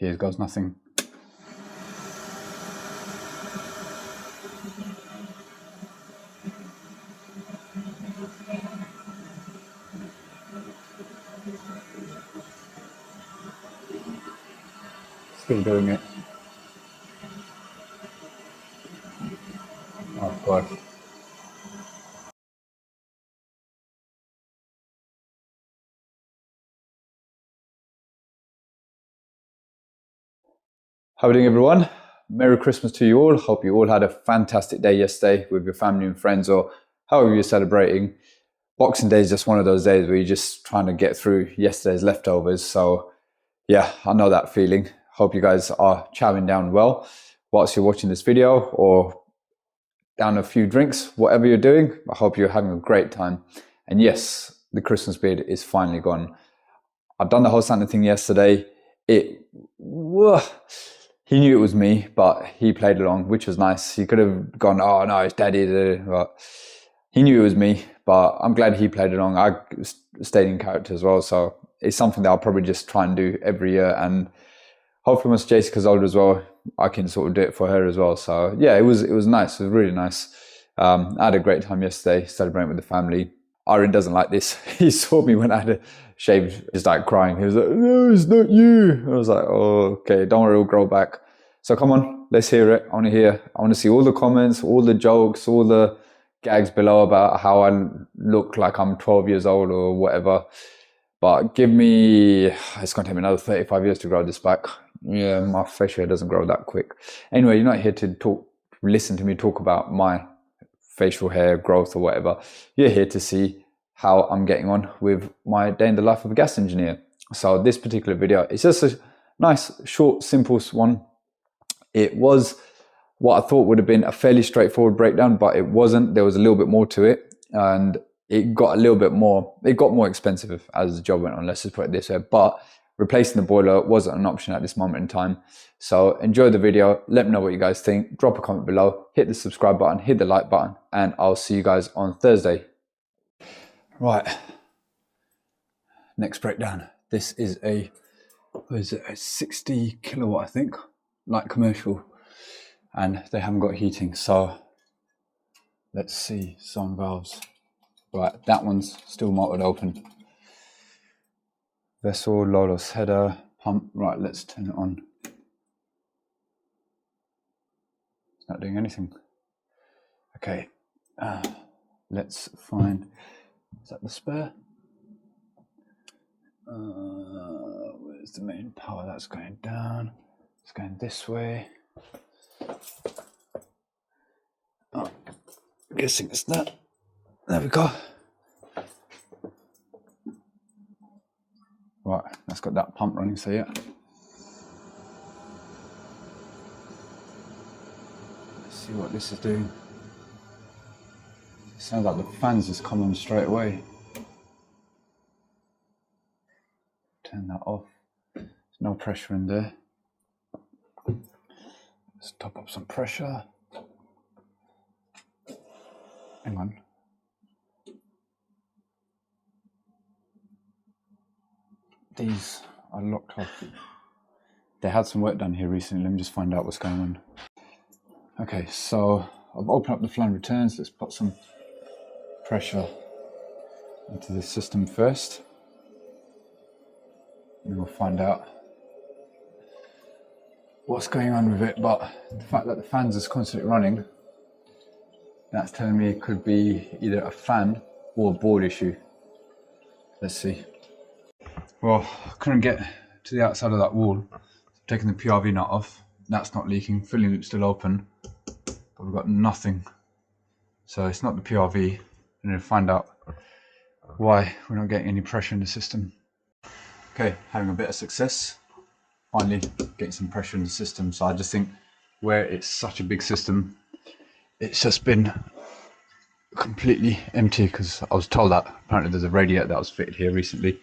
Here goes nothing. Still doing it. Oh God. How are we doing, everyone? Merry Christmas to you all. Hope you all had a fantastic day yesterday with your family and friends, or however you're celebrating. Boxing Day is just one of those days where you're just trying to get through yesterday's leftovers. So yeah, I know that feeling. Hope you guys are chowing down well whilst you're watching this video, or down a few drinks, whatever you're doing. I hope you're having a great time. And yes, the Christmas beard is finally gone. I've done the whole Santa thing yesterday. He knew it was me, but he played along, which was nice. He could have gone, oh no, it's daddy, but he knew it was me. But I'm glad he played along. I stayed in character as well, so it's something that I'll probably just try and do every year. And hopefully once Jessica's older as well, I can sort of do it for her as well. So yeah, it was nice. It was really nice. I had a great time yesterday celebrating with the family. Aaron doesn't like this. He saw me when I had a shave, just like crying. He was like, no, it's not you. I was like, oh, okay, don't worry, it'll grow back. So come on, let's hear it. I want to see all the comments, all the jokes, all the gags below about how I look like I'm 12 years old or whatever. But give me, it's going to take me another 35 years to grow this back. Yeah, my facial hair doesn't grow that quick. Anyway, you're not here to listen to me talk about my facial hair growth or whatever. You're here to see how I'm getting on with my day in the life of a gas engineer. So this particular video, it's just a nice, short, simple one. It was what I thought would have been a fairly straightforward breakdown, but it wasn't. There was a little bit more to it, and it got a little bit more, it got more expensive as the job went on, let's just put it this way. But replacing the boiler wasn't an option at this moment in time. So enjoy the video. Let me know what you guys think. Drop a comment below, hit the subscribe button, hit the like button, and I'll see you guys on Thursday. Right. Next breakdown. This is a 60 kilowatt, I think, light commercial, and they haven't got heating. So let's see some valves. Right, that one's still motored open. Vessel, Lolos header, pump. Right, let's turn it on. It's not doing anything. Okay, let's find, is that the spare? Where's the main power? That's going down. It's going this way. Oh, I'm guessing it's that. There we go. Right, that's got that pump running, so yeah. Let's see what this is doing. It sounds like the fans just come on straight away. Turn that off. There's no pressure in there. Let's top up some pressure. Hang on. These are locked off. They had some work done here recently. Let me just find out what's going on. Okay, so I've opened up the flange returns. Let's put some pressure into the system first, and we'll find out what's going on with it. But the fact that the fans is constantly running, that's telling me it could be either a fan or a board issue. Let's see. Well, I couldn't get to the outside of that wall. So I've taken the PRV nut off. That's not leaking. Filling loop's still open, but we've got nothing. So it's not the PRV. I'm going to find out why we're not getting any pressure in the system. Okay, having a bit of success. Finally getting some pressure in the system. So I just think where it's such a big system, it's just been completely empty, because I was told that apparently there's a radiator that was fitted here recently.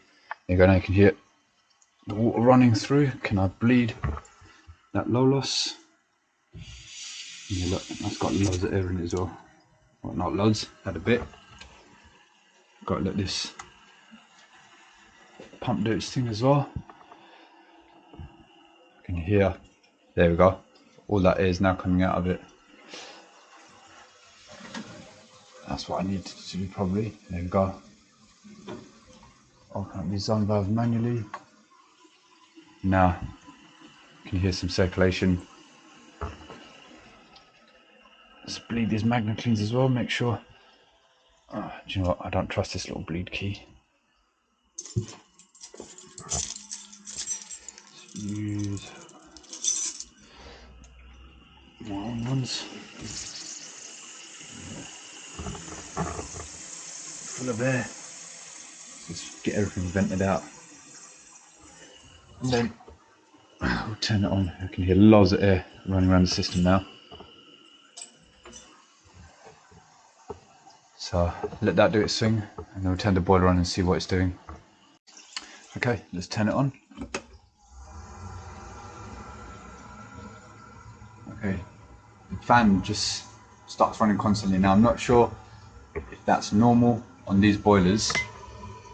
There you go, now you can hear the water running through. Can I bleed that low loss? Yeah, look, that's got loads of air in it as well. Well, not loads, had a bit. Got to let this pump do its thing as well. can hear, there we go, all that air is now coming out of it. That's what I need to do probably. There we go. Open up the zone valve manually. Now you can hear some circulation. Let's bleed these magnet cleans as well, make sure. Oh, do you know what? I don't trust this little bleed key. Let's use more ones. Full of air. Just get everything vented out. And then we'll turn it on. I can hear loads of air running around the system now. So let that do its thing, and then we'll turn the boiler on and see what it's doing. Okay, let's turn it on. Okay, the fan just starts running constantly. Now I'm not sure if that's normal on these boilers,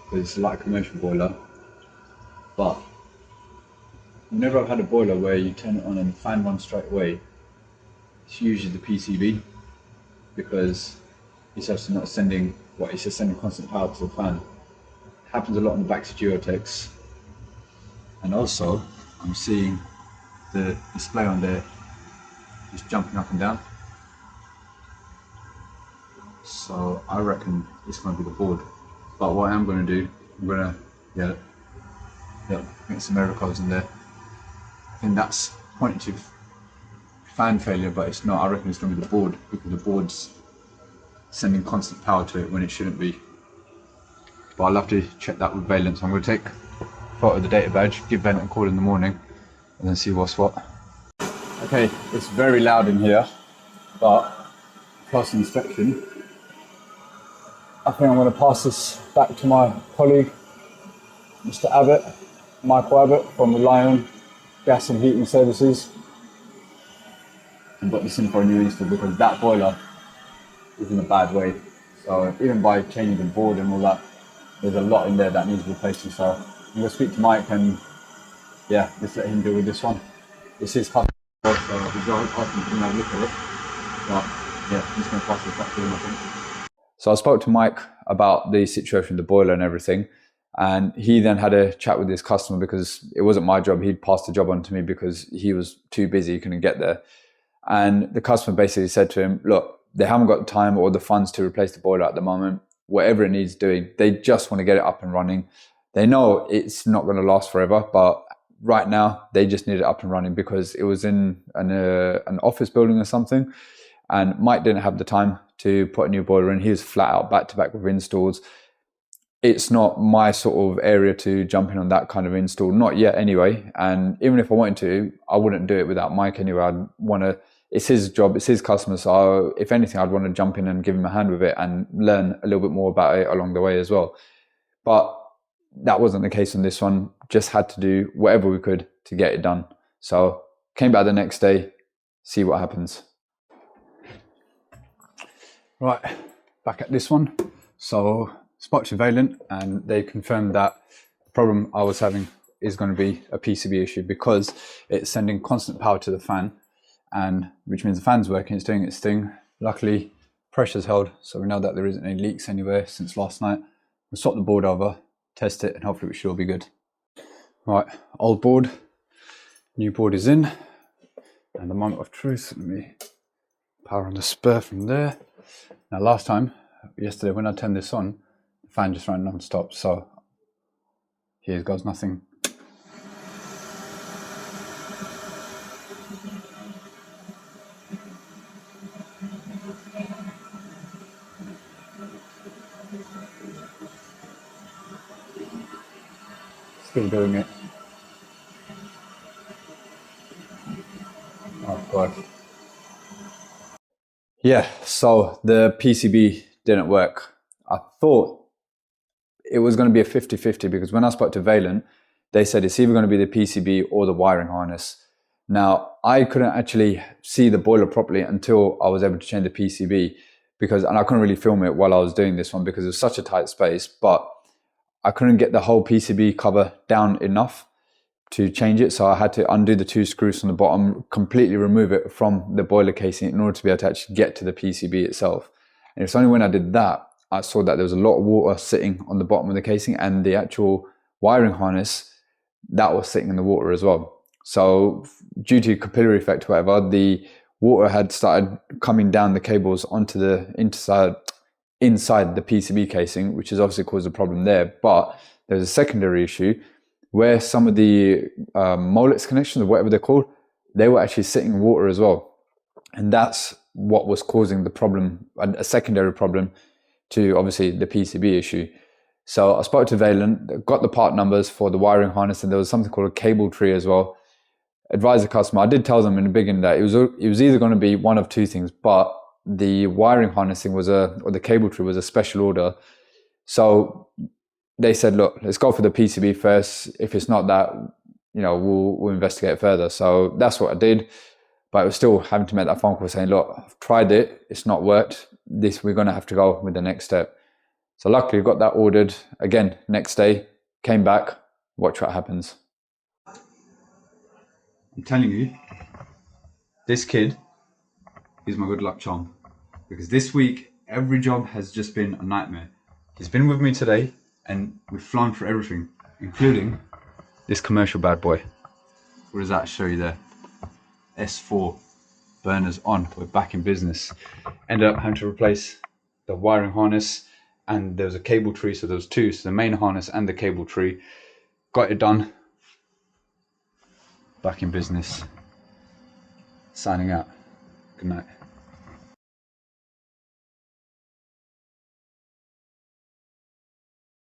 because it's like a commercial boiler, but whenever I've had a boiler where you turn it on and the fan runs straight away, it's usually the PCB, because it's actually not sending, it's just sending constant power to the fan. It happens a lot on the backs of Geotechs. And also, I'm seeing the display on there just jumping up and down. So I reckon it's going to be the board. But what I am going to do, I'm going to get some error codes in there. I think that's pointing to fan failure, but it's not. I reckon it's going to be the board, because the board's sending constant power to it when it shouldn't be. But I'll have to check that with Vaillant. So I'm going to take a photo of the data badge, give Vaillant a call in the morning, and then see what's what. Okay, it's very loud in here, but plus inspection, I think I'm going to pass this back to my colleague, Mr. Abbott, Michael Abbott from the Lion Gas and Heating Services, and got this in for a new install, because that boiler is in a bad way. So even by changing the board and all that, there's a lot in there that needs replacing. So I'm going to speak to Mike and just let him deal with this one. This is customer, so he's asking to have a look at it. But I'm just going to pass this back to him, I think. So I spoke to Mike about the situation with the boiler and everything, and he then had a chat with his customer, because it wasn't my job. He'd passed the job on to me because he was too busy, he couldn't get there. And the customer basically said to him, look, they haven't got the time or the funds to replace the boiler at the moment. Whatever it needs doing, they just want to get it up and running. They know it's not going to last forever, but right now they just need it up and running, because it was in an office building or something, and Mike didn't have the time to put a new boiler in. He was flat out back to back with installs. It's not my sort of area to jump in on that kind of install, not yet anyway. And even if I wanted to, I wouldn't do it without Mike anyway. I'd want to, it's his job, it's his customer. So if anything, I'd want to jump in and give him a hand with it and learn a little bit more about it along the way as well. But that wasn't the case on this one. Just had to do whatever we could to get it done. So came back the next day, see what happens. Right, back at this one. So spoke to Vaillant, and they confirmed that the problem I was having is going to be a PCB issue, because it's sending constant power to the fan, and which means the fan's working, it's doing its thing. Luckily, pressure's held, so we know that there isn't any leaks anywhere since last night. We'll swap the board over, test it, and hopefully we should all be good. Right, old board, new board is in, and the moment of truth. Let me power on the spur from there. Now yesterday when I turned this on, the fan just ran non-stop, so here goes nothing. Still doing it. Oh God. Yeah, so the PCB didn't work. I thought it was going to be a 50-50, because when I spoke to Vaillant, they said it's either going to be the PCB or the wiring harness. Now, I couldn't actually see the boiler properly until I was able to change the PCB, and I couldn't really film it while I was doing this one because it was such a tight space, but I couldn't get the whole PCB cover down enough to change it. So I had to undo the 2 screws from the bottom, completely remove it from the boiler casing in order to be able to actually get to the PCB itself. And it's only when I did that, I saw that there was a lot of water sitting on the bottom of the casing, and the actual wiring harness, that was sitting in the water as well. So due to capillary effect, whatever, the water had started coming down the cables onto the inside the PCB casing, which has obviously caused a problem there. But there's a secondary issue where some of the Molex connections, or whatever they're called, they were actually sitting in water as well. And that's what was causing the problem, a secondary problem to obviously the PCB issue. So I spoke to Vaillant, got the part numbers for the wiring harness, and there was something called a cable tree as well. Advised the customer, I did tell them in the beginning that it was either going to be one of 2 things, but the wiring harnessing or the cable tree was a special order. So they said, look, let's go for the PCB first. If it's not that, we'll investigate it further. So that's what I did. But I was still having to make that phone call saying, look, I've tried it, it's not worked. We're going to have to go with the next step. So luckily got that ordered. Again, next day, came back, watch what happens. I'm telling you, this kid is my good luck charm. Because this week, every job has just been a nightmare. He's been with me today, and we've flown through everything, including this commercial bad boy. What does that show you there? S4, burners on, we're back in business. Ended up having to replace the wiring harness, and there was a cable tree, so there was 2, so the main harness and the cable tree. Got it done. Back in business. Signing out. Good night.